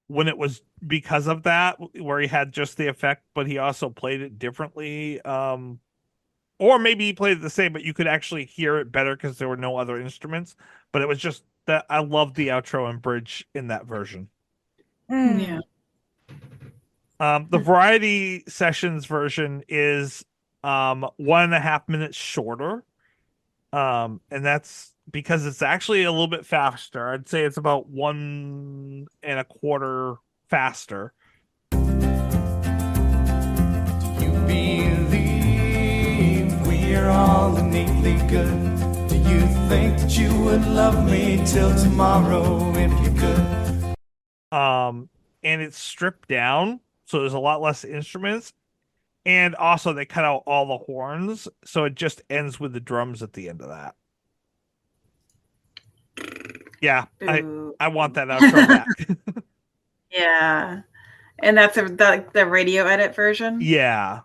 When it was because of that, where he had just the effect, but he also played it differently. Or maybe he played it the same, but you could actually hear it better because there were no other instruments. But it was just that I loved the outro and bridge in that version. Yeah. The Variety Sessions version is 1.5 minutes shorter. And that's because it's actually a little bit faster. I'd say it's about 1.25 faster. Do you believe we're all innately good? Do you think that you would love me till tomorrow if you could? And it's stripped down, so there's a lot less instruments. And also they cut out all the horns, so it just ends with the drums at the end of that. Yeah, I want that outro back. Yeah. And that's the radio edit version? Yeah.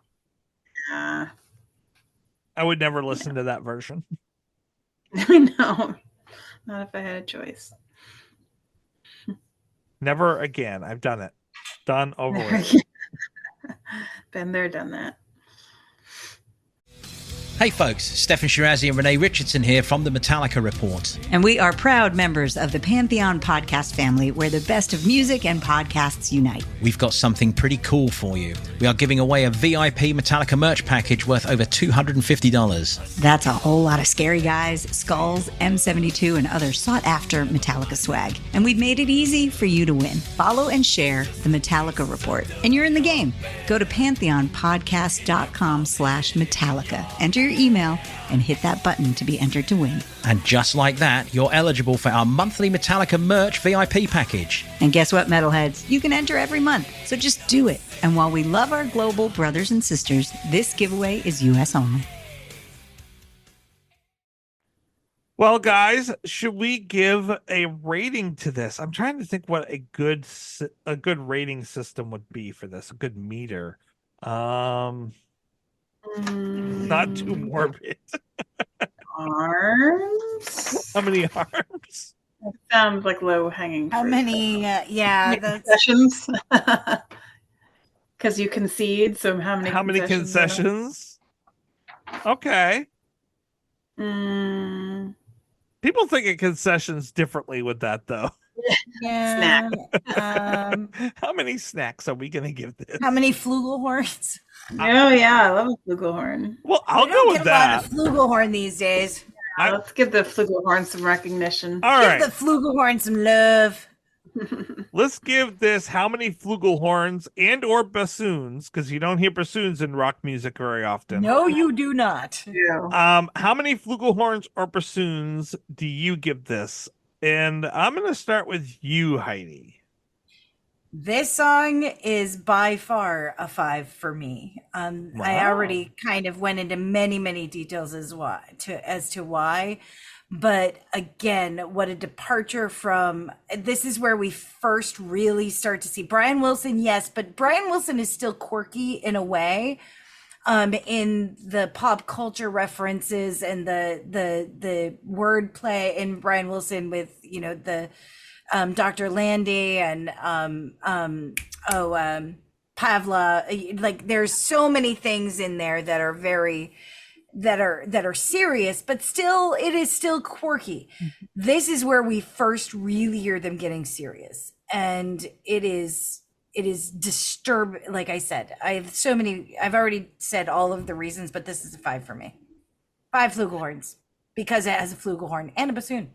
Yeah. I would never listen to that version. I know. Not if I had a choice. Never again. I've done it. Done, over with. Been there, done that. Hey folks, Stefan Shirazi and Renee Richardson here from the Metallica Report. And we are proud members of the Pantheon podcast family, where the best of music and podcasts unite. We've got something pretty cool for you. We are giving away a VIP Metallica merch package worth over $250. That's a whole lot of Scary Guys, Skulls, M72, and other sought-after Metallica swag. And we've made it easy for you to win. Follow and share the Metallica Report, and you're in the game. Go to pantheonpodcast.com/Metallica. Enter your email and hit that button to be entered to win. And just like that, you're eligible for our monthly Metallica merch VIP package. And guess what, metalheads? You can enter every month, so just do it. And while we love our global brothers and sisters, this giveaway is US only. Well, guys, should we give a rating to this? I'm trying to think what a good rating system would be for this, a good meter. Not too morbid. Arms? How many arms? That sounds like low hanging fruit. How many? Concessions? Because you concede. So how many concessions? Okay. People think of concessions differently with that, though. Yeah. Snack. How many snacks are we going to give this? How many flugelhorns? Oh yeah, I love a flugelhorn. Well, I'll go with that. A lot of flugelhorn these days. Let's give the flugelhorn some recognition. All right. Give the flugelhorn some love. Let's give this how many flugelhorns and or bassoons, because you don't hear bassoons in rock music very often. No, you do not. How many flugelhorns or bassoons do you give this? And I'm going to start with you, Heidi. This song is by far a 5 for me. I Wow. already kind of went into many details as to why. But again, what a departure from this is where we first really start to see Brian Wilson, yes, but Brian Wilson is still quirky in a way. In the pop culture references and the wordplay in Brian Wilson with, you know, the Dr. Landy and Pavla, like there's so many things in there that are very that are serious, but still it is still quirky. This is where we first really hear them getting serious, and it is disturbing. Like I said, I've already said all of the reasons, but this is a 5 for me. 5 flugelhorns because it has a flugelhorn and a bassoon.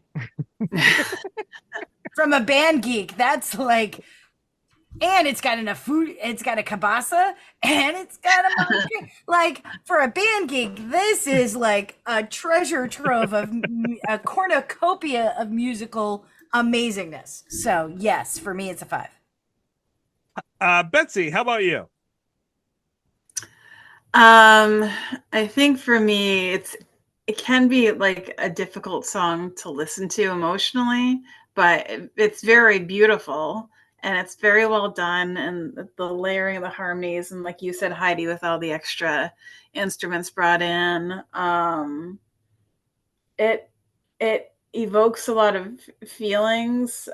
From a band geek, that's like, and it's got enough food, it's got a cabasa, and it's got a monkey. Like, for a band geek, this is like a treasure trove of a cornucopia of musical amazingness. So yes, for me, it's a 5. Betsy, how about you? I think for me, it can be like a difficult song to listen to emotionally, but it's very beautiful and it's very well done, and the layering of the harmonies, and like you said, Heidi, with all the extra instruments brought in, it evokes a lot of feelings.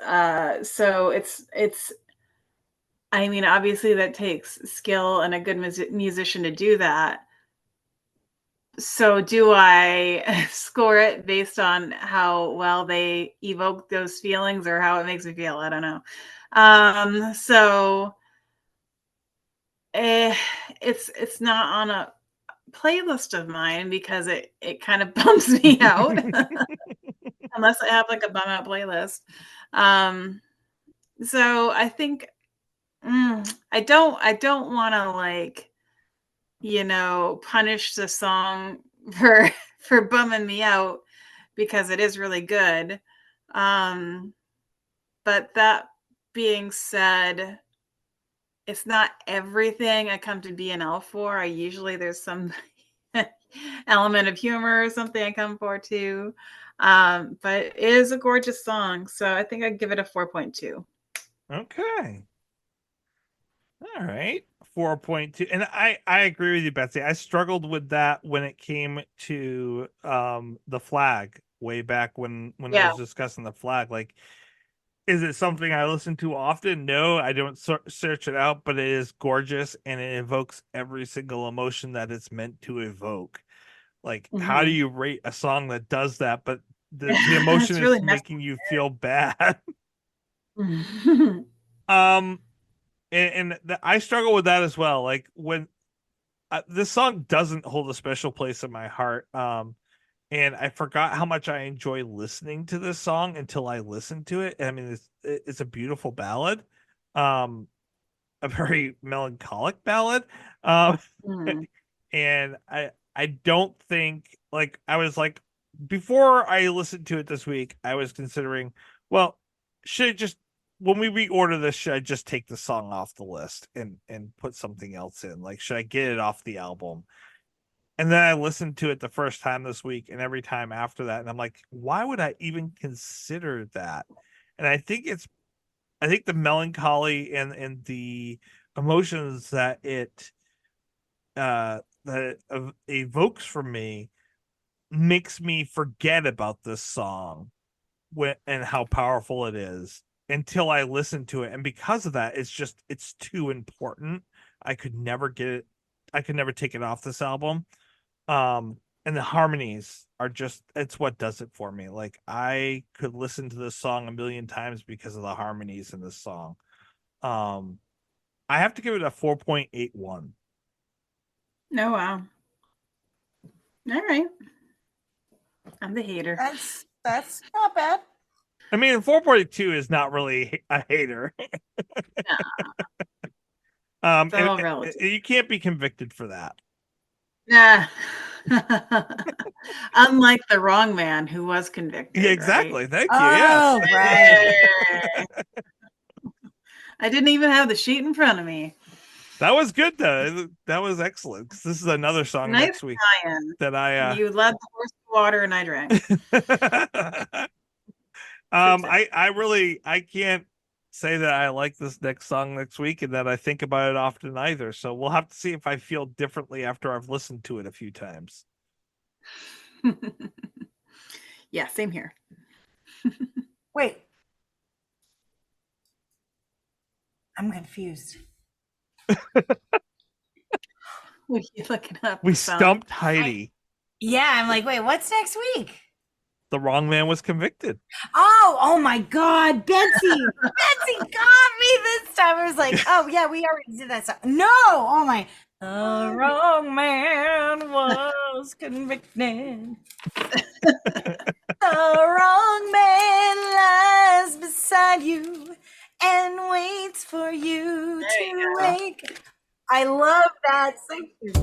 So it's I mean, obviously that takes skill and a good musician to do that. So do I score it based on how well they evoke those feelings or how it makes me feel? I don't know. So it's not on a playlist of mine because it kind of bums me out unless I have like a bum out playlist. So I think I don't want to like, punish the song for for bumming me out because it is really good. Um, but that being said, it's not everything I come to BNL for. I usually there's some element of humor or something I come for too. But it is a gorgeous song, so I think I'd give it a 4.2. Okay. All right. 4.2. And I agree with you, Betsy. I struggled with that when it came to the flag way back when I Yeah. was discussing the flag. Like, is it something I listen to often? No, I don't search it out, but it is gorgeous and it evokes every single emotion that it's meant to evoke. Like, how do Mhm. you rate a song that does that, but the emotion It's is really messy. making you feel bad? Um, I struggle with that as well. Like when this song doesn't hold a special place in my heart. And I forgot how much I enjoy listening to this song until I listened to it. I mean, it's a beautiful ballad, um, a very melancholic ballad, Mm. and I don't think like I was like before I listened to it this week, I was considering, well, should I just when we reorder this, should I just take the song off the list and put something else in? Like, should I get it off the album? And then I listened to it the first time this week and every time after that, and I'm like, why would I even consider that? And I think the melancholy and the emotions that it evokes from me makes me forget about this song and how powerful it is until I listen to it. And because of that, it's too important. I could never get it. I could never take it off this album. And the harmonies are just it's what does it for me. Like I could listen to this song a million times because of the harmonies in this song. Um I have to give it a 4.81. Oh, wow. All right. I'm the hater. That's not bad. I mean, 4.2 is not really a hater. It's all relative. You can't be convicted for that. Nah. Unlike the wrong man who was convicted. Yeah, exactly. Right? Thank you. Oh, Yes. right. I didn't even have the sheet in front of me. That was good, though. That was excellent. 'Cause this is another song Nice next week tie-in. that I. You led the horse to water, and I drank. I can't say that I like this next song next week and that I think about it often either. So we'll have to see if I feel differently after I've listened to it a few times. Yeah, same here. Wait. I'm confused. What are you looking up? We stumped Heidi. Yeah, I'm like, wait, what's next week? The wrong man was convicted. Oh my God, Betsy. Betsy got me this time. I was like, oh yeah, we already did that song. No, oh my. The wrong man was convicted. The wrong man lies beside you and waits for you to wake. I love that section.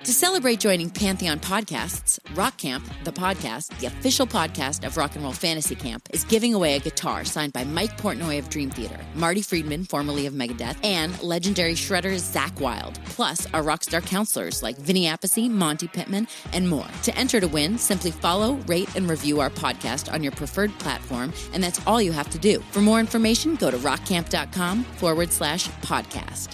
To celebrate joining Pantheon Podcasts, Rock Camp, the podcast, the official podcast of Rock and Roll Fantasy Camp, is giving away a guitar signed by Mike Portnoy of Dream Theater, Marty Friedman, formerly of Megadeth, and legendary shredder Zakk Wylde, plus our rockstar counselors like Vinny Appice, Monty Pittman, and more. To enter to win, simply follow, rate, and review our podcast on your preferred platform, and that's all you have to do. For more information, go to rockcamp.com/podcast.